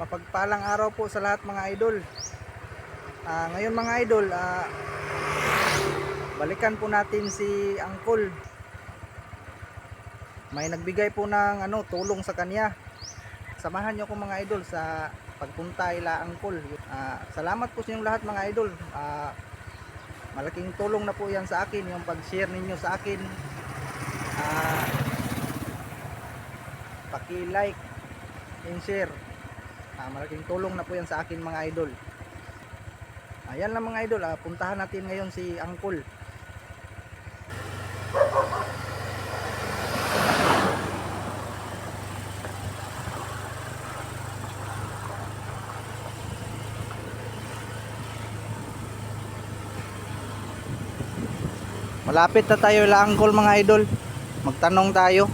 Mapagpalang araw po sa lahat mga idol. Ngayon mga idol, balikan po natin si Uncle. May nagbigay po ng tulong sa kanya. Samahan niyo ko mga idol sa pagpunta ila Uncle. Salamat po sa inyong lahat mga idol. Malaking tulong na po yan sa akin, yung pag-share ninyo sa akin. Paki-like and share. Malaking tulong na po yan sa akin mga idol. Ayan lang mga idol, puntahan natin ngayon si Uncle. Malapit na tayo la Uncle mga idol. Magtanong tayo.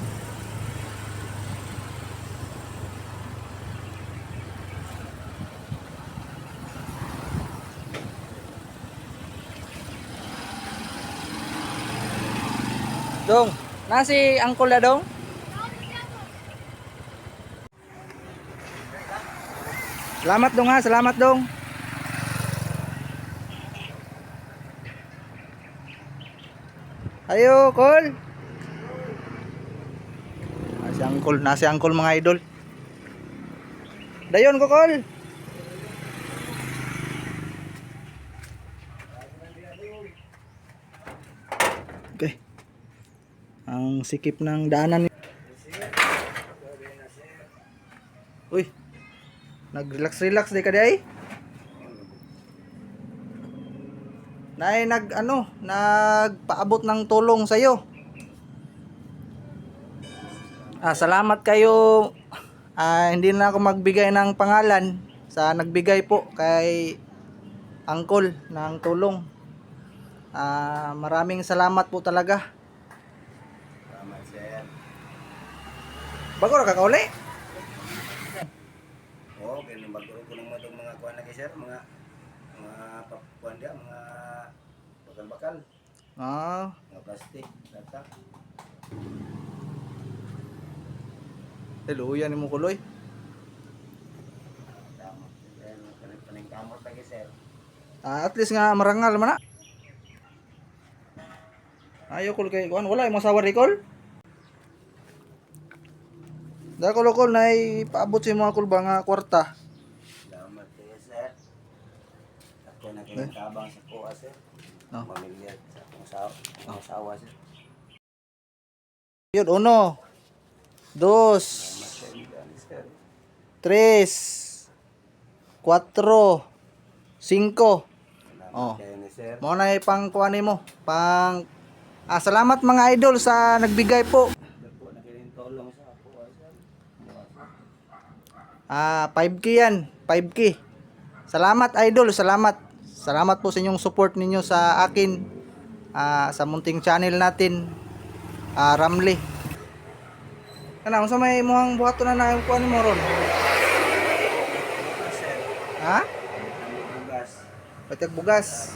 Dong, nasi Uncle na dong? Salamat dong ha, salamat dong. Ayo, Col. Nasi Uncle mga idol. Dayon ko, Col. Okay. Ang sikip ng daanan. Uy. Nag-relax di ka di ay? Nagpaabot ng tulong sa iyo. Salamat kayo. Hindi na ako magbigay ng pangalan sa nagbigay po kay Uncle ng tulong. Maraming salamat po talaga. Salamat, sir. Bago ra ka kauli? Oo, ganun magkaroon ko ng mga kuwan na sir, mga papuan dia, mga bakal-bakal, mga plastic, data. Hello, yan mo kuloy. Kamot, kaning kamot lagi sir. At least nga marangal man na. Ayo kul kay kuan, wala imong sawa recall. Dako lokol na ipaabot sa mga kulba nga kwarta. Salamat kayo sir. Ako na kayo tabang sa kuha sir. Mamilya sa akong asawa sir. Yun, 1, 2, 3, 4, 5. Oh. Kayo ni sir. Mo na pang kuan nimo, salamat mga idol sa nagbigay po. Dapo na kayo tulong sa kuha sir. 5K yan, 5K. Salamat idol, salamat. Salamat po sa inyong support ninyo sa akin, sa munting channel natin, Ramli. Unsa may muhang buhaton na kuan mo ron? Sir. Ha? Bugas. Patag bugas.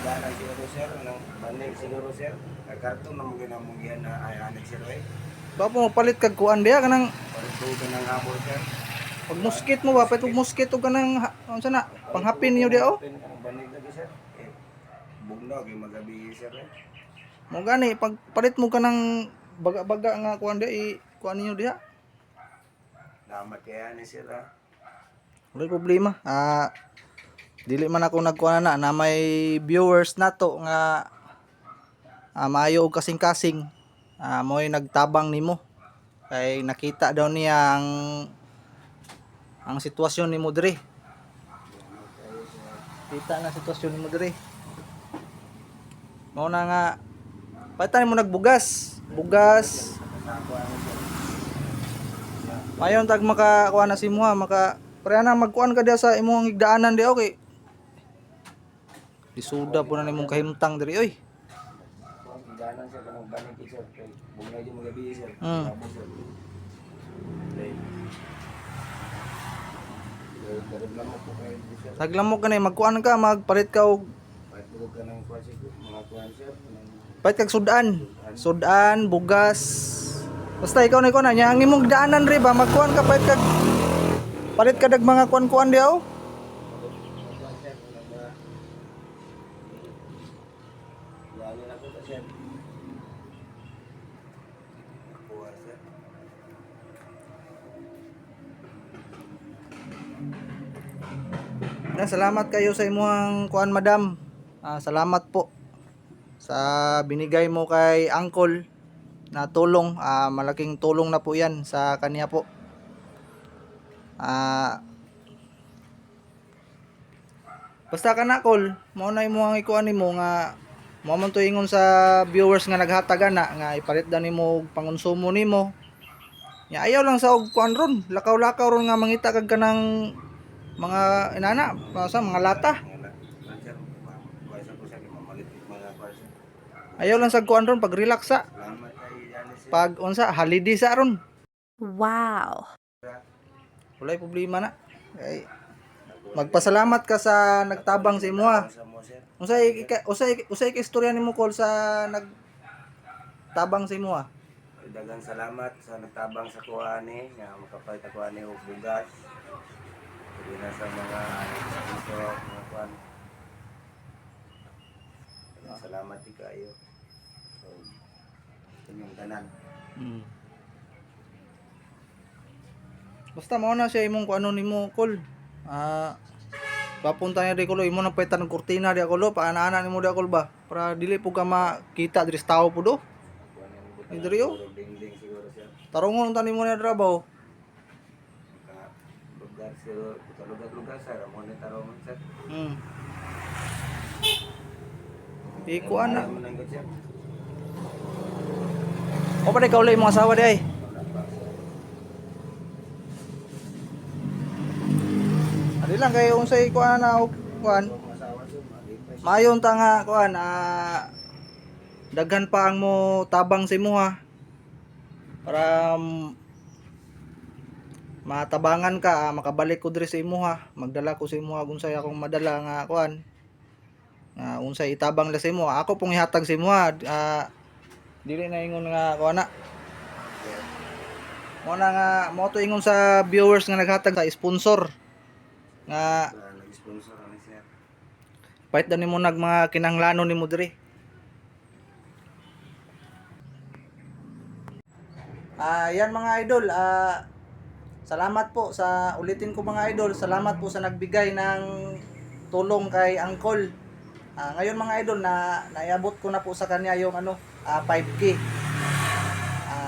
Ang siguro sir, ng banig siguro sir. Karton na mga namugihan na ayanig sir eh. Ba mo palit kag kuan diha kanang Paritugan ng habol sir. pag musket mo ba, pag musket o kanang unsa na panghapin niyo diha oh. Ang banig lagi sir. Bugnog yung magabi sir eh. Mo gani pag palit mo kanang baga-baga nga kuan diha kuan niyo diha. Namat kaya ni sir ah. Wala problema. Dili man ako nagkuan na may viewers nato nga maayo og kasing-kasing. Mo'y nagtabang nimo. Kay nakita daw niya ang sitwasyon nimo diri. Kita na sitwasyon nimo diri. Mao na nga palitan mo nagbugas. Bugas. Mayon tag makakuha na si mo ha, pareha na magkuan ka diha sa imong higdaanan di okay. Isuda po na nimong kahimtang diri oy. Ganan sir kanang banig sir. Bugnog yung magabi sir. Hmm. Habol sir. Naglamok po kayo sir. Naglamok ka na magkuan ka, magpalit ka og Pagtulog ka ng kwasi mga kuwan sir. palit kag sudan. Sudan, bugas. Basta ikaw na nya ang imong daanan ri ba magkuan ka palit ka dag mga kuan-kuan diaw. Kuan sir, lalo na ko ta sir. Kuha sir. Salamat kayo sa imuhang kuan madam. Salamat po sa binigay mo kay Uncle na tulong. Malaking tulong na po 'yan sa kanya po. Basta kana Col, mao na imong ikuan nimo nga mo man to ingon sa viewers nga naghatagan na nga ipalit daw nimo og pangonsumo nimo. Ya ayaw lang sa og kuan ron, lakaw-lakaw ron nga mangita kag kanang mga inana, sa mga lata. Kuan sir, kuha sa ko sir, mamalit mga kuan sir. Ayaw lang sa kuan ron pag relax sa. Salamat kay yani sir. Pag unsa holiday sa ron. Wow. Walay problema na. Ay, magpasalamat ka sa nagtabang sa imo ha. Sa mo sir. Usay ka istorya nimo Col sa nagtabang sa imo ha. Daghang salamat sa nagtabang sa kuani nga makapalit ako ani og bugas. Dili na sa mga sponsor mga kuan. Daghang salamat di kayo. So, inyong tanan. Basta mao na siya imong kuano nimo Col. Papunta ni Col imo na paitan ng kurtina di Col paana-ana nimo di Col ba para dili po ka makita diri sa tao po do. Diri yo. Ding-ding siguro sir. Tarungon ta nimo na trabaho. Lugar siguro, lugar sir, amo ni tarong sir. Ikuan na. Mananggot sir. O pa ikaw imong asawa di ay. Adi lang kay unsay kuan na og kuan. Masawa sir, malipay. Mayon ta nga kuan daghan pa ang mo tabang sa imo ha. Para matabangan ka, makabalik ko diri sa imo ha. Magdala ko sa imo kung unsay akong madala nga kuan. Unsay itabang la sa imo. Ako pong ihatag sa imo ha. Dili na ingon nga kuan na. Mo na nga mo to ingon sa viewers nga naghatag sa sponsor nga Nag-sponsor ani sir. pahit daw nimo nag mga kinahanglanon nimo diri. Yan mga idol, salamat po sa ulitin ko mga idol, salamat po sa nagbigay ng tulong kay Uncle. Ngayon mga idol na naiabot ko na po sa kanya yung 5K.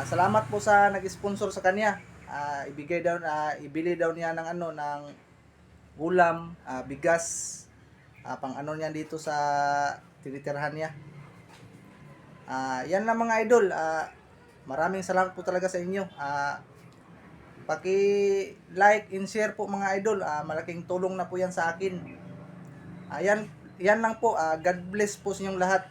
Salamat po sa nag-sponsor sa kanya. Ibili daw niya ng ng ulam, bigas, pang niya dito sa tinitirhan niya. Yan lang mga idol. Maraming salamat po talaga sa inyo. Paki-like and share po mga idol. Malaking tulong na po yan sa akin. Yan lang po. God bless po sa inyong lahat.